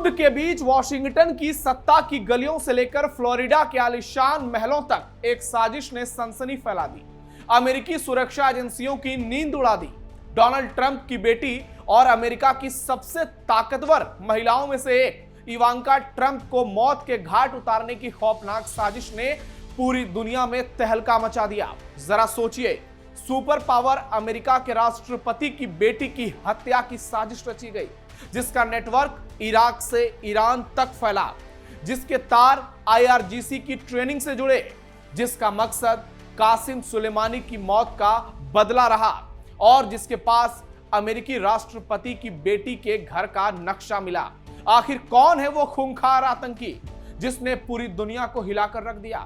युद्ध के बीच वॉशिंगटन की सत्ता की गलियों से लेकर फ्लोरिडा के आलीशान महलों तक एक साजिश ने सनसनी फैला दी। अमेरिकी सुरक्षा एजेंसियों की नींद उड़ा दी। डोनाल्ड ट्रंप की बेटी और अमेरिका की सबसे ताकतवर महिलाओं में से एक इवांका ट्रंप को मौत के घाट उतारने की खौफनाक साजिश ने पूरी दुनिया में तहलका मचा दिया। जरा सोचिए, सुपर पावर अमेरिका के राष्ट्रपति की बेटी की हत्या की साजिश रची गई, जिसका नेटवर्क इराक से ईरान तक फैला, जिसके तार आईआरजीसी की ट्रेनिंग से जुड़े, जिसका मकसद कासिम सुलेमानी की मौत का बदला रहा और जिसके पास अमेरिकी राष्ट्रपति की बेटी के घर का नक्शा मिला। आखिर कौन है वो खूंखार आतंकी जिसने पूरी दुनिया को हिलाकर रख दिया?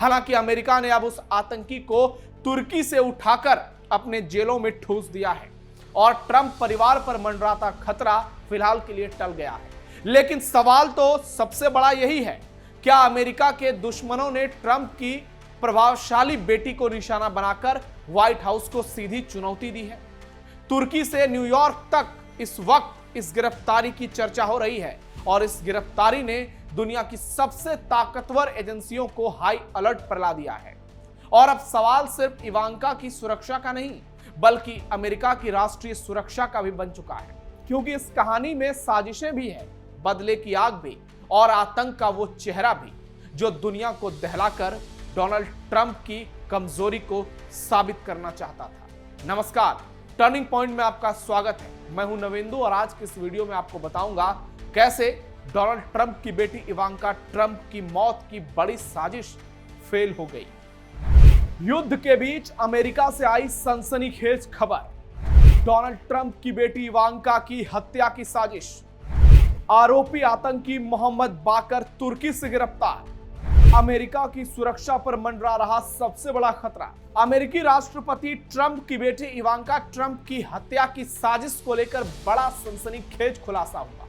हालांकि अमेरिका ने अब उस आतंकी को तुर्की से उठाकर अपने जेलों में ठूस दिया है और ट्रंप परिवार पर मंडराता खतरा फिलहाल के लिए टल गया है। लेकिन सवाल तो सबसे बड़ा यही है, क्या अमेरिका के दुश्मनों ने ट्रंप की प्रभावशाली बेटी को निशाना बनाकर व्हाइट हाउस को सीधी चुनौती दी है? तुर्की से न्यूयॉर्क तक इस वक्त इस गिरफ्तारी की चर्चा हो रही है और इस गिरफ्तारी ने दुनिया की सबसे ताकतवर एजेंसियों को हाई अलर्ट पर ला दिया है। और अब सवाल सिर्फ इवांका की सुरक्षा का नहीं, बल्कि अमेरिका की राष्ट्रीय सुरक्षा का भी बन चुका है, क्योंकि इस कहानी में साजिशें भी है, बदले की आग भी और आतंक का वो चेहरा भी जो दुनिया को दहलाकर डोनाल्ड ट्रंप की कमजोरी को साबित करना चाहता था। नमस्कार, टर्निंग पॉइंट में आपका स्वागत है। मैं हूं नवेंदु और आज की इस वीडियो में आपको बताऊंगा कैसे डोनाल्ड ट्रंप की बेटी इवांका ट्रंप की मौत की बड़ी साजिश फेल हो गई। युद्ध के बीच अमेरिका से आई सनसनीखेज खबर, डोनाल्ड ट्रंप की बेटी इवांका की हत्या की साजिश, आरोपी आतंकी मोहम्मद बाकर तुर्की से गिरफ्तार, अमेरिका की सुरक्षा पर मंडरा रहा सबसे बड़ा खतरा। अमेरिकी राष्ट्रपति ट्रंप की बेटी इवांका ट्रंप की हत्या की साजिश को लेकर बड़ा सनसनीखेज खुलासा हुआ।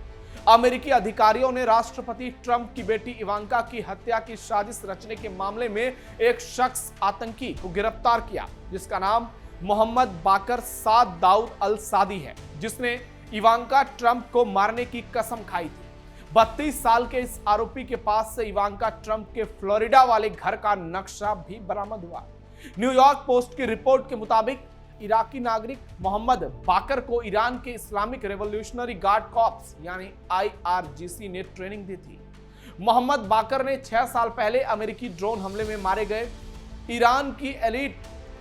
अमेरिकी अधिकारियों ने राष्ट्रपति ट्रंप की बेटी इवांका की हत्या की साजिश रचने के मामले में एक शख्स आतंकी को गिरफ्तार किया, जिसका नाम मोहम्मद बाकर साद दाऊद अल सादी है, जिसने इवांका ट्रंप को मारने की कसम खाई थी। 32 साल के इस आरोपी के पास से इवांका ट्रंप के फ्लोरिडा वाले घर का नक्शा भी बरामद हुआ। न्यूयॉर्क पोस्ट की रिपोर्ट के मुताबिक इराकी नागरिक मोहम्मद बाकर को ईरान के इस्लामिक रेवोल्यूशनरी गार्ड कॉर्प्स यानी आईआरजीसी ने ट्रेनिंग दी थी। मोहम्मद बाकर ने 6 साल पहले अमेरिकी ड्रोन हमले में मारे गए ईरान की एलीट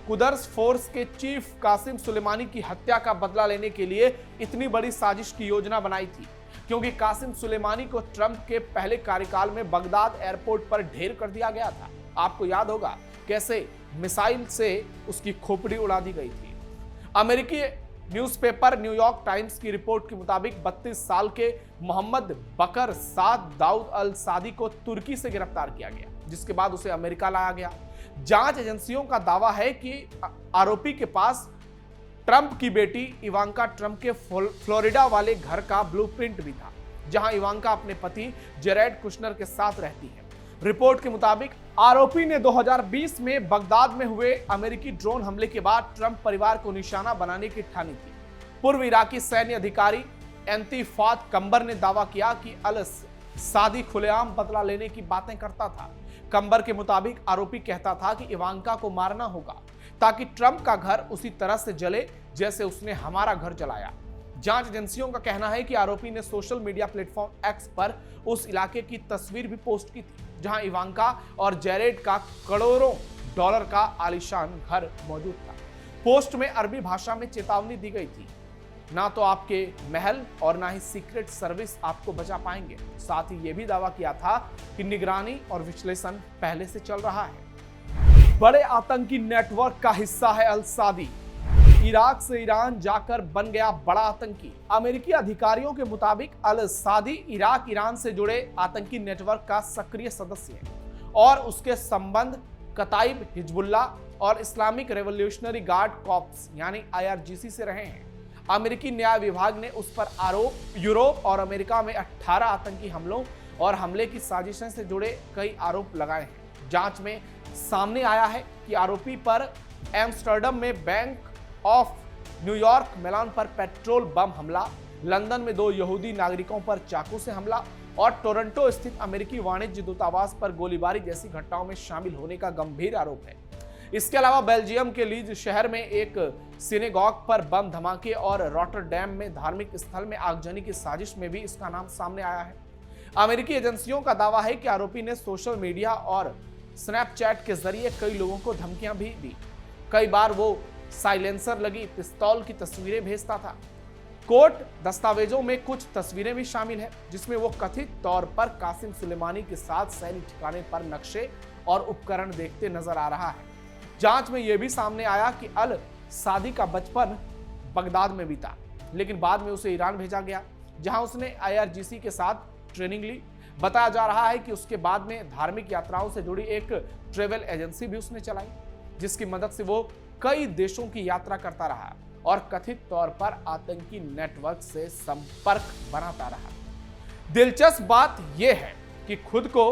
कुदर्स फोर्स के चीफ कासिम सुलेमानी की हत्या का बदला लेने के लिए इतनी बड़ी साजिश की योजना बनाई थी, क्योंकि कासिम सुलेमानी को ट्रंप के पहले कार्यकाल में बगदाद एयरपोर्ट पर ढेर कर दिया गया था। आपको याद होगा कैसे मिसाइल से उसकी खोपड़ी उड़ा दी गई थी। अमेरिकी न्यूज़पेपर न्यूयॉर्क टाइम्स की रिपोर्ट के मुताबिक 32 साल के मोहम्मद बकर साद दाऊद अल सादी को तुर्की से गिरफ्तार किया गया, जिसके बाद उसे अमेरिका लाया गया। जांच एजेंसियों का दावा है कि आरोपी के पास ट्रंप की बेटी इवांका ट्रंप के फ्लोरिडा वाले घर का ब्लूप्रिंट भी था, जहां इवांका अपने पति जेरेड कुशनर के साथ रहती है। रिपोर्ट के मुताबिक आरोपी ने 2020 में बगदाद में हुए अमेरिकी ड्रोन हमले के बाद ट्रंप परिवार को निशाना बनाने की ठानी थी। पूर्व इराकी सैन्य अधिकारी एंतिफाद कंबर ने दावा किया कि अल सादी खुलेआम बदला लेने की बातें करता था। कंबर के मुताबिक आरोपी कहता था कि इवांका को मारना होगा ताकि ट्रंप का घर उसी तरह से जले जैसे उसने हमारा घर जलाया। जांच एजेंसियों का कहना है कि आरोपी ने सोशल मीडिया प्लेटफॉर्म एक्स पर उस इलाके की तस्वीर भी पोस्ट की थी, जहां इवांका और जेरेड का करोड़ों डॉलर का आलीशान घर मौजूद था। पोस्ट में अरबी भाषा में चेतावनी दी गई थी, ना तो आपके महल और ना ही सीक्रेट सर्विस आपको बचा पाएंगे। साथ ही यह भी दावा किया था कि निगरानी और विश्लेषण पहले से चल रहा है। बड़े आतंकी नेटवर्क का हिस्सा है अल सादी। इराक से ईरान जाकर बन गया बड़ा आतंकी। अमेरिकी अधिकारियों के मुताबिक अल सादी इराक ईरान से जुड़े आतंकी नेटवर्क का सक्रिय सदस्य है और उसके संबंध कताइब हिजबुल्ला और इस्लामिक रेवोल्यूशनरी गार्ड कॉर्प्स यानी आईआरजीसी से रहे हैं। अमेरिकी न्याय विभाग ने उस पर आरोप यूरोप और अमेरिका में 18 आतंकी हमलों और हमले की साजिशों से जुड़े कई आरोप लगाए हैं। जांच में सामने आया है कि आरोपी पर एम्स्टर्डम में बैंक ऑफ न्यूयॉर्क मेलान पर पेट्रोल बम हमला, लंदन में 2 यहूदी नागरिकों पर चाकू से हमला और टोरंटो स्थित अमेरिकी वाणिज्य दूतावास पर गोलीबारी जैसी घटनाओं में शामिल होने का गंभीर आरोप है। इसके अलावा बेल्जियम के लीज शहर में एक सिनेगॉग पर बम धमाके और रॉटरडैम में धार्मिक स्थल में आगजनी की साजिश में भी इसका नाम सामने आया है। अमेरिकी एजेंसियों का दावा है कि आरोपी ने सोशल मीडिया और स्नैपचैट के जरिए कई लोगों को धमकियां भी दी। कई बार वो साइलेंसर लगी पिस्तौल की तस्वीरें भेजता था। कोर्ट दस्तावेजों में कुछ तस्वीरें भी शामिल है जिसमें वो कथित तौर पर कासिम सुलेमानी के साथ सैन्य ठिकाने पर नक्शे और उपकरण देखते नजर आ रहा है। जांच में यह भी सामने आया कि अल सादी का बचपन बगदाद में बीता, लेकिन बाद में उसे ईरान भेजा गया जहां उसने IRGC के साथ ट्रेनिंग ली। बताया जा रहा है कि उसके बाद में धार्मिक यात्राओं से जुड़ी एक ट्रेवल एजेंसी भी उसने चलाई जिसकी मदद से वो कई देशों की यात्रा करता रहा और कथित तौर पर आतंकी नेटवर्क से संपर्क बनाता रहा। दिलचस्प बात यह है कि खुद को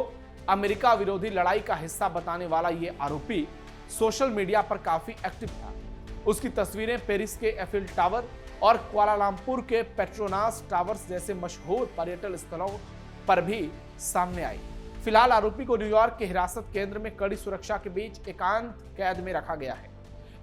अमेरिका विरोधी लड़ाई का हिस्सा बताने वाला ये आरोपी सोशल मीडिया पर काफी एक्टिव था। उसकी तस्वीरें पेरिस के एफिल टावर और कुआलालंपुर के पेट्रोनास टावर्स जैसे मशहूर पर्यटन स्थलों पर भी सामने आई। फिलहाल आरोपी को न्यूयॉर्क के हिरासत केंद्र में कड़ी सुरक्षा के बीच एकांत कैद में रखा गया है।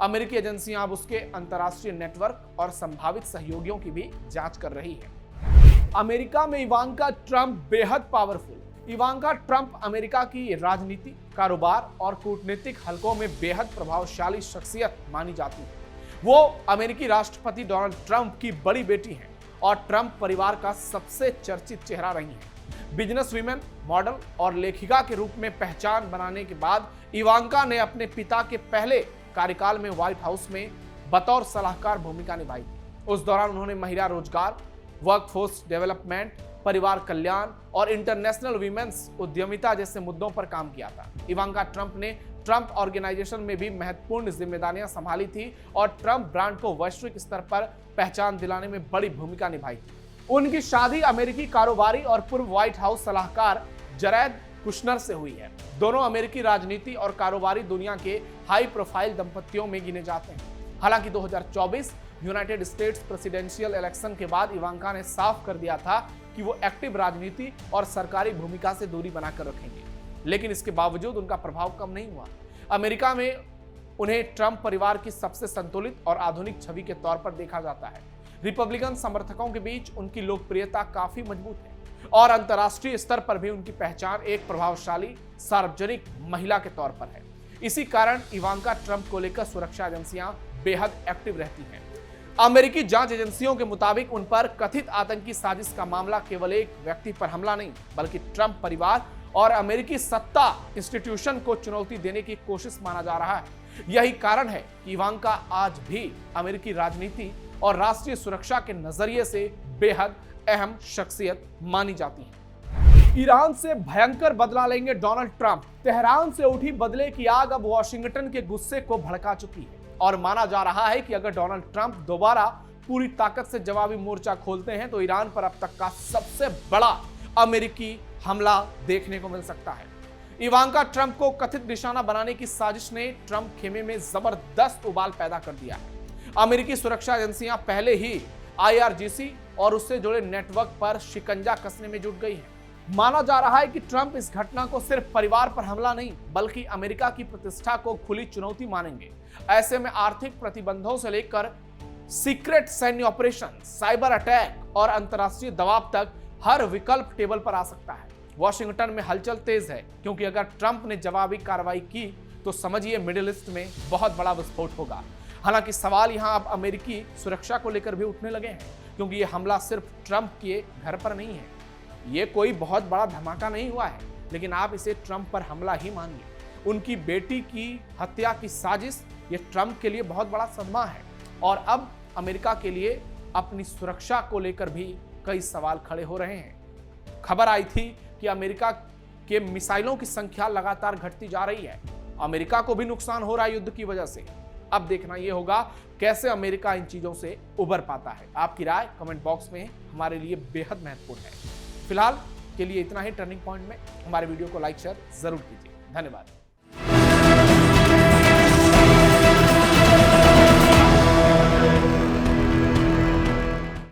अमेरिकी एजेंसियां अब उसके अंतर्राष्ट्रीय नेटवर्क और संभावित सहयोगियों की भी जांच कर रही है। अमेरिका में इवांका ट्रंप बेहद पावरफुल। इवांका ट्रंप अमेरिका की राजनीति, कारोबार और कूटनीतिक हलकों में बेहद प्रभावशाली शख्सियत मानी जाती है। वो अमेरिकी राष्ट्रपति डोनाल्ड ट्रंप की बड़ी बेटी हैं और ट्रंप परिवार का सबसे चर्चित चेहरा रही हैं। बिजनेस वीमेन, मॉडल और लेखिका के रूप में पहचान बनाने के बाद इवांका ने अपने पिता के पहले कार्यकाल में व्हाइट हाउस में बतौर सलाहकार भूमिका निभाई। उस दौरान उन्होंने महिला रोजगार, वर्कफोर्स डेवलपमेंट, परिवार कल्याण और इंटरनेशनल वीमेन्स उद्यमिता जैसे मुद्दों पर काम किया था। इवांका ट्रंप ने ट्रंप ऑर्गेनाइजेशन में भी महत्वपूर्ण जिम्मेदारियां संभाली थी और ट्रंप ब्रांड को वैश्विक स्तर पर पहचान दिलाने में बड़ी भूमिका निभाई थी। उनकी शादी अमेरिकी कारोबारी और पूर्व व्हाइट हाउस सलाहकार जरेड कुशनर से हुई है। दोनों अमेरिकी राजनीति और कारोबारी दुनिया के हाई प्रोफाइल दंपतियों में गिने जाते हैं। हालांकि 2024 यूनाइटेड स्टेट्स प्रेसिडेंशियल इलेक्शन के बाद इवांका ने साफ कर दिया था कि वो एक्टिव राजनीति और सरकारी भूमिका से दूरी बनाकर रखेंगे, लेकिन इसके बावजूद उनका प्रभाव कम नहीं हुआ। अमेरिका में उन्हें ट्रंप परिवार की सबसे संतुलित और आधुनिक छवि के तौर पर देखा जाता है। रिपब्लिकन समर्थकों के बीच उनकी लोकप्रियता काफी मजबूत है और अंतर्राष्ट्रीय स्तर पर भी उनकी पहचान एक प्रभावशाली सार्वजनिक महिला के तौर पर है। इसी कारण इवांका ट्रंप को लेकर सुरक्षा एजेंसियां बेहद एक्टिव रहती हैं। अमेरिकी जांच एजेंसियों के मुताबिक उन पर कथित आतंकी साजिश का मामला केवल एक व्यक्ति पर हमला नहीं, बल्कि ट्रंप परिवार और अमेरिकी सत्ता इंस्टीट्यूशन को चुनौती देने की कोशिश माना जा रहा है। यही कारण है कि इवांका आज भी अमेरिकी राजनीति और राष्ट्रीय सुरक्षा के नजरिए से बेहद अहम शख्सियत मानी जाती है। ईरान से भयंकर बदला लेंगे डोनाल्ड ट्रंप। तेहरान से उठी बदले की आग अब वॉशिंगटन के गुस्से को भड़का चुकी है और माना जा रहा है कि अगर डोनाल्ड ट्रंप दोबारा पूरी ताकत से जवाबी मोर्चा खोलते हैं तो ईरान पर अब तक का सबसे बड़ा अमेरिकी हमला देखने को मिल सकता है। इवांका ट्रंप को कथित निशाना बनाने की साजिश ने ट्रंप खेमे में जबरदस्त उबाल पैदा कर दिया है। अमेरिकी सुरक्षा एजेंसियां पहले ही IRGC और उससे जुड़े नेटवर्क पर शिकंजा कसने में जुट गई है। माना जा रहा है कि ट्रंप इस घटना को सिर्फ परिवार पर हमला नहीं, बल्कि अमेरिका की प्रतिष्ठा को खुली चुनौती मानेंगे। ऐसे में आर्थिक प्रतिबंधों से लेकर सीक्रेट सैन्य ऑपरेशन, साइबर अटैक और अंतर्राष्ट्रीय दबाव तक हर विकल्प टेबल पर आ सकता है। वॉशिंगटन में हलचल तेज है क्योंकि अगर ट्रंप ने जवाबी कार्रवाई की तो समझिए मिडिल ईस्ट में बहुत बड़ा विस्फोट होगा। हालांकि सवाल यहां अब अमेरिकी सुरक्षा को लेकर भी उठने लगे हैं, क्योंकि यह हमला सिर्फ ट्रंप के घर पर नहीं है। ये कोई बहुत बड़ा धमाका नहीं हुआ है, लेकिन आप इसे ट्रंप पर हमला ही मानिए। उनकी बेटी की हत्या की साजिश ये ट्रंप के लिए बहुत बड़ा सदमा है और अब अमेरिका के लिए अपनी सुरक्षा को लेकर भी कई सवाल खड़े हो रहे हैं। खबर आई थी कि अमेरिका के मिसाइलों की संख्या लगातार घटती जा रही है। अमेरिका को भी नुकसान हो रहा है युद्ध की वजह से। अब देखना यह होगा कैसे अमेरिका इन चीजों से उबर पाता है। आपकी राय कमेंट बॉक्स में हमारे लिए बेहद महत्वपूर्ण है। फिलहाल के लिए इतना ही। टर्निंग पॉइंट में हमारे वीडियो को लाइक शेयर जरूर कीजिए। धन्यवाद।